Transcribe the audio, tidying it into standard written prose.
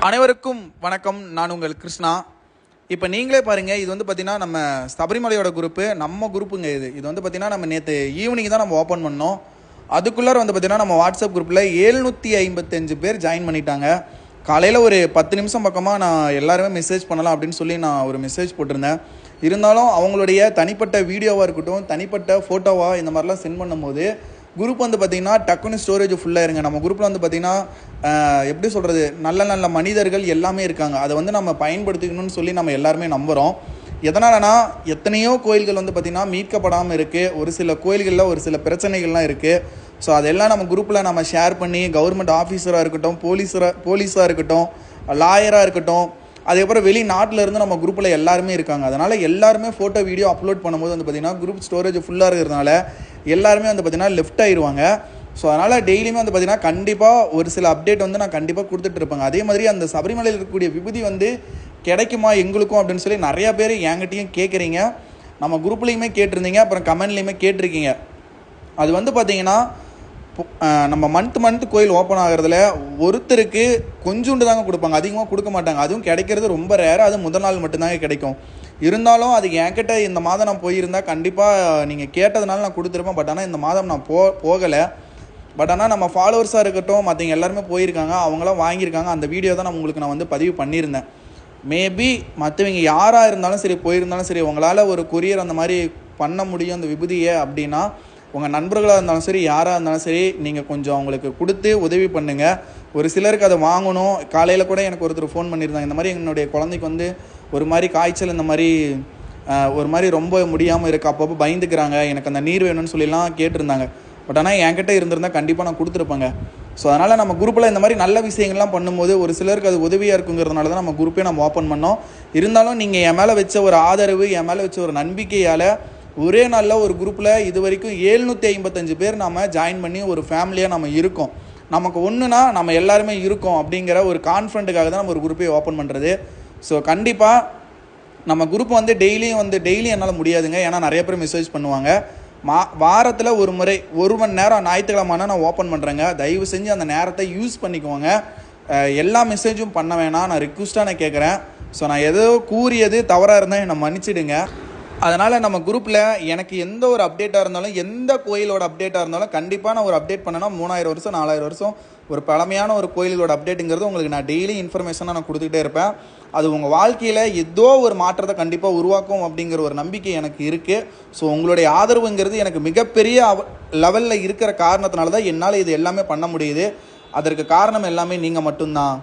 அனைவருக்கும் வணக்கம். நான் உங்கள் கிருஷ்ணா. இப்போ நீங்களே பாருங்கள், இது வந்து பார்த்திங்கன்னா நம்ம சபரிமலையோட குரூப்பு, நம்ம குரூப்புங்க. இது வந்து பார்த்திங்கன்னா நம்ம நேற்று ஈவினிங் தான் நம்ம ஓப்பன் பண்ணோம். அதுக்குள்ளார வந்து பார்த்திங்கன்னா நம்ம வாட்ஸ்அப் குரூப்பில் 755 பேர் ஜாயின் பண்ணிட்டாங்க. காலையில் ஒரு 10 நிமிஷம் பக்கமாக நான் எல்லாருமே மெசேஜ் பண்ணலாம் அப்படின்னு சொல்லி நான் ஒரு மெசேஜ் போட்டிருந்தேன். இருந்தாலும் அவங்களுடைய தனிப்பட்ட வீடியோவாக இருக்கட்டும், தனிப்பட்ட ஃபோட்டோவாக இந்த மாதிரிலாம் சென்ட் பண்ணும்போது குரூப் வந்து பார்த்திங்கன்னா டக்குன்னு ஸ்டோரேஜ் ஃபுல்லாக இருங்க. நம்ம குரூப்பில் வந்து பார்த்திங்கன்னா எப்படி சொல்கிறது, நல்ல நல்ல மனிதர்கள் எல்லாமே இருக்காங்க. அதை வந்து நம்ம பயன்படுத்திக்கணும்னு சொல்லி நம்ம எல்லாருமே நம்புகிறோம். எதனாலனா எத்தனையோ கோயில்கள் வந்து பார்த்திங்கன்னா மீட்கப்படாமல் இருக்குது. ஒரு சில கோயில்களில் ஒரு சில பிரச்சனைகள்லாம் இருக்குது. ஸோ அதெல்லாம் நம்ம குரூப்பில் நம்ம ஷேர் பண்ணி கவர்மெண்ட் ஆஃபீஸராக இருக்கட்டும், போலீஸாக இருக்கட்டும், லாயராக இருக்கட்டும், அதுக்கப்புறம் வெளிநாட்டில் இருந்து நம்ம குரூப்பில் எல்லாருமே இருக்காங்க. அதனால் எல்லாருமே ஃபோட்டோ வீடியோ அப்லோட் பண்ணும்போது வந்து பார்த்திங்கன்னா குரூப் ஸ்டோரேஜ் ஃபுல்லாக இருக்கிறதுனால எல்லாருமே வந்து பார்த்திங்கன்னா லெஃப்ட் ஆயிடுவாங்க. ஸோ அதனால் டெய்லியுமே வந்து பார்த்திங்கன்னா கண்டிப்பாக ஒரு சில அப்டேட் வந்து நான் கண்டிப்பாக கொடுத்துட்டு இருப்பேங்க. அதே மாதிரி அந்த சபரிமலையில் இருக்கக்கூடிய விபூதி வந்து கிடைக்குமா எங்களுக்கும் அப்படின்னு சொல்லி நிறையா பேர் என்கிட்டையும் கேட்குறீங்க. நம்ம குரூப்லேயுமே கேட்டிருந்தீங்க, அப்புறம் கமெண்ட்லேயுமே கேட்டிருக்கீங்க. அது வந்து பார்த்திங்கன்னா நம்ம மந்த் கோயில் ஓப்பன் ஆகிறதுல ஒருத்தருக்கு கொஞ்சோண்டு தாங்க கொடுப்பாங்க, அதிகமாக கொடுக்க மாட்டாங்க. அதுவும் கிடைக்கிறது ரொம்ப ரேர். அது முதல் நாள் மட்டும்தாங்க கிடைக்கும். இருந்தாலும் அது என்கிட்ட இந்த மாதம் நான் போயிருந்தால் கண்டிப்பாக நீங்கள் கேட்டதுனால நான் கொடுத்துருப்பேன். பட் ஆனால் இந்த மாதம் நான் போகலை. பட் ஆனால் நம்ம ஃபாலோவர்ஸாக இருக்கட்டும், மற்றவங்க எல்லாருமே போயிருக்காங்க, அவங்களாம் வாங்கியிருக்காங்க. அந்த வீடியோ தான் உங்களுக்கு நான் வந்து பதிவு பண்ணியிருந்தேன். மேபி மற்றவங்க யாராக இருந்தாலும் சரி, போயிருந்தாலும் சரி, உங்களால் ஒரு கொரியர் அந்த மாதிரி பண்ண முடியும் அந்த விபூதியை அப்படின்னா, உங்கள் நண்பர்களாக இருந்தாலும் சரி, யாராக இருந்தாலும் சரி, நீங்கள் கொஞ்சம் அவங்களுக்கு கொடுத்து உதவி பண்ணுங்கள். ஒரு சிலருக்கு அதை வாங்கணும். காலையில் கூட எனக்கு ஒருத்தர் ஃபோன் பண்ணியிருந்தாங்க, இந்த மாதிரி என்னுடைய குழந்தைக்கு வந்து ஒரு மாதிரி காய்ச்சல், இந்த மாதிரி ஒரு மாதிரி ரொம்ப முடியாமல் இருக்குது, அப்பப்போ பயந்துக்கிறாங்க, எனக்கு அந்த நீர் வேணும்னு சொல்லிலாம் கேட்டிருந்தாங்க. பட் ஆனால் என்கிட்ட இருந்திருந்தால் கண்டிப்பாக நான் கொடுத்துருப்பேங்க. ஸோ அதனால் நம்ம குரூப்பில் இந்த மாதிரி நல்ல விஷயங்கள்லாம் பண்ணும்போது ஒரு சிலருக்கு அது உதவியாக இருக்குங்கிறதுனால தான் நம்ம குரூப்பே நம்ம ஓப்பன் பண்ணோம். இருந்தாலும் நீங்கள் என் மேலே வச்ச ஒரு ஆதரவு, என் மேலே வச்ச ஒரு நம்பிக்கையால் ஒரே நாளில் ஒரு குரூப்பில் இது வரைக்கும் 755 பேர் நம்ம ஜாயின் பண்ணி ஒரு ஃபேமிலியாக நம்ம இருக்கோம். நமக்கு ஒன்றுனா நம்ம எல்லாருமே இருக்கோம் அப்படிங்கிற ஒரு கான்ஃபிடென்ட்டுக்காக தான் நம்ம ஒரு குரூப்பே ஓப்பன் பண்ணுறது. ஸோ கண்டிப்பாக நம்ம குரூப் வந்து டெய்லி என்னால் முடியாதுங்க. ஏன்னா நிறைய பேர் மெசேஜ் பண்ணுவாங்க. வாரத்தில் ஒரு முறை 1 மணி நேரம் ஞாயிற்றுக்கிழமைனா நான் ஓப்பன் பண்ணுறேங்க. தயவு செஞ்சு அந்த நேரத்தை யூஸ் பண்ணிக்குவாங்க. எல்லா மெசேஜும் பண்ண வேணாம், நான் ரிக்வஸ்ட்டாக நான் கேட்குறேன். ஸோ நான் ஏதோ கூறியது தவறாக இருந்தால் என்னை மன்னிச்சிடுங்க. அதனால் நம்ம குரூப்பில் எனக்கு எந்த ஒரு அப்டேட்டாக இருந்தாலும், எந்த கோயிலோட அப்டேட்டாக இருந்தாலும் கண்டிப்பாக நான் ஒரு அப்டேட் பண்ணேன்னா 3000 வருஷம் 4000 வருஷம் ஒரு பழமையான ஒரு கோயிலோட அப்டேட்டுங்கிறது உங்களுக்கு நான் டெய்லி இன்ஃபர்மேஷனாக நான் கொடுத்துக்கிட்டே இருப்பேன். அது உங்கள் வாழ்க்கையில் ஏதோ ஒரு மாற்றத்தை கண்டிப்பாக உருவாக்கும் அப்படிங்கிற ஒரு நம்பிக்கை எனக்கு இருக்குது. ஸோ உங்களுடைய ஆதரவுங்கிறது எனக்கு மிகப்பெரிய லெவலில் இருக்கிற காரணத்தினால தான் என்னால் இது எல்லாமே பண்ண முடியுது. அதற்கு காரணம் எல்லாமே நீங்கள் மட்டும்தான்.